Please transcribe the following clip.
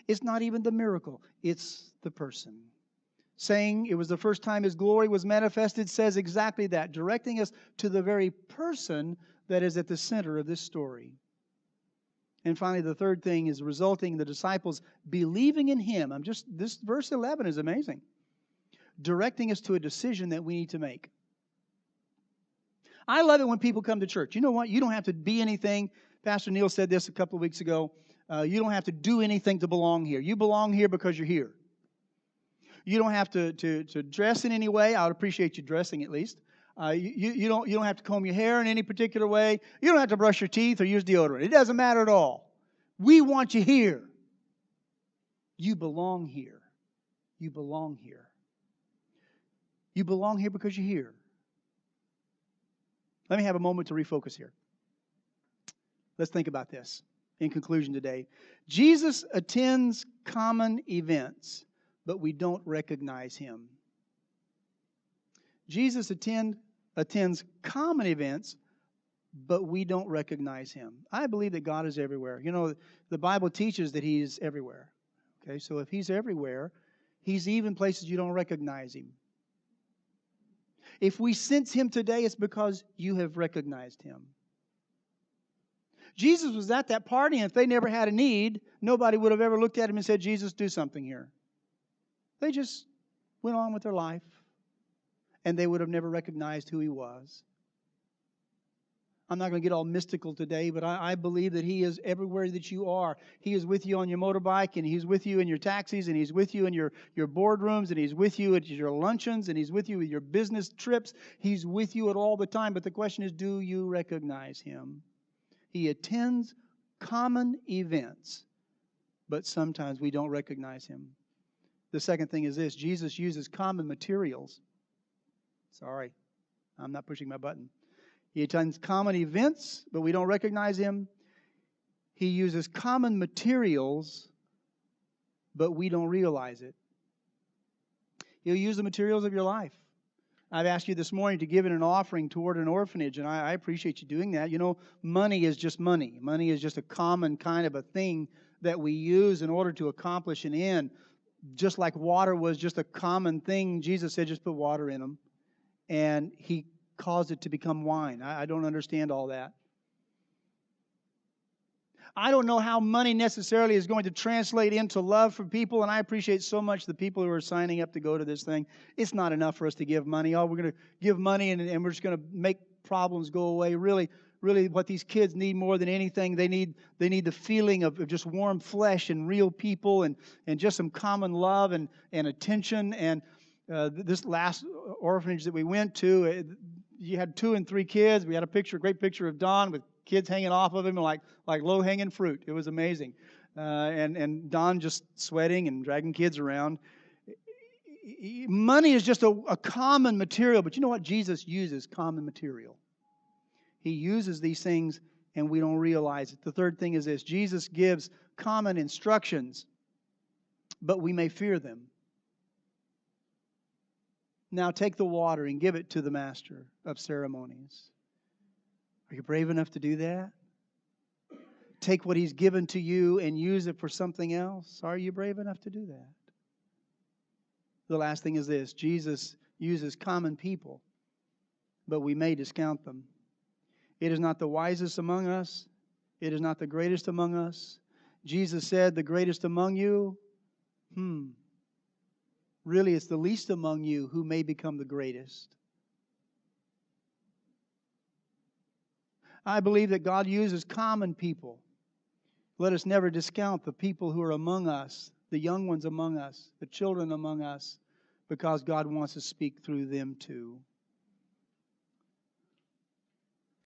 It's not even the miracle. It's the person. Saying it was the first time His glory was manifested says exactly that, directing us to the very person that is at the center of this story. And finally, the third thing is resulting in the disciples believing in Him. This verse 11 is amazing. Directing us to a decision that we need to make. I love it when people come to church. You know what? You don't have to be anything. Pastor Neil said this a couple of weeks ago. You don't have to do anything to belong here. You belong here because you're here. You don't have to dress in any way. I would appreciate you dressing at least. You don't have to comb your hair in any particular way. You don't have to brush your teeth or use deodorant. It doesn't matter at all. We want you here. You belong here. You belong here. You belong here because you're here. Let me have a moment to refocus here. Let's think about this in conclusion today. Jesus attends common events, but we don't recognize Him. Jesus attends common events, but we don't recognize Him. I believe that God is everywhere. You know, the Bible teaches that He is everywhere. Okay, so if He's everywhere, He's even places you don't recognize Him. If we sense Him today, it's because you have recognized Him. Jesus was at that party, and if they never had a need, nobody would have ever looked at Him and said, Jesus, do something here. They just went on with their life, and they would have never recognized who He was. I'm not going to get all mystical today, but I believe that He is everywhere that you are. He is with you on your motorbike, and He's with you in your taxis, and He's with you in your boardrooms, and He's with you at your luncheons, and He's with you with your business trips. He's with you at all the time. But the question is, do you recognize Him? He attends common events, but sometimes we don't recognize Him. The second thing is this: Jesus uses common materials. Sorry, I'm not pushing my button. He attends common events, but we don't recognize Him. He uses common materials, but we don't realize it. He'll use the materials of your life. I've asked you this morning to give an offering toward an orphanage, and I appreciate you doing that. You know, money is just money. Money is just a common kind of a thing that we use in order to accomplish an end. Just like water was just a common thing, Jesus said just put water in them. And He caused it to become wine. I don't understand all that. I don't know how money necessarily is going to translate into love for people, and I appreciate so much the people who are signing up to go to this thing. It's not enough for us to give money. Oh, we're going to give money and we're just going to make problems go away. Really, what these kids need more than anything, they need the feeling of just warm flesh and real people and just some common love and attention. And this last orphanage that we went to, you had 2 and 3 kids. We had a great picture of Don with kids hanging off of him like low-hanging fruit. It was amazing. And Don just sweating and dragging kids around. Money is just a common material, but you know what? Jesus uses common material. He uses these things, and we don't realize it. The third thing is this: Jesus gives common instructions, but we may fear them. Now take the water and give it to the master of ceremonies. Are you brave enough to do that? Take what He's given to you and use it for something else. Are you brave enough to do that? The last thing is this: Jesus uses common people, but we may discount them. It is not the wisest among us. It is not the greatest among us. Jesus said, the greatest among you, really, it's the least among you who may become the greatest. I believe that God uses common people. Let us never discount the people who are among us, the young ones among us, the children among us, because God wants to speak through them too.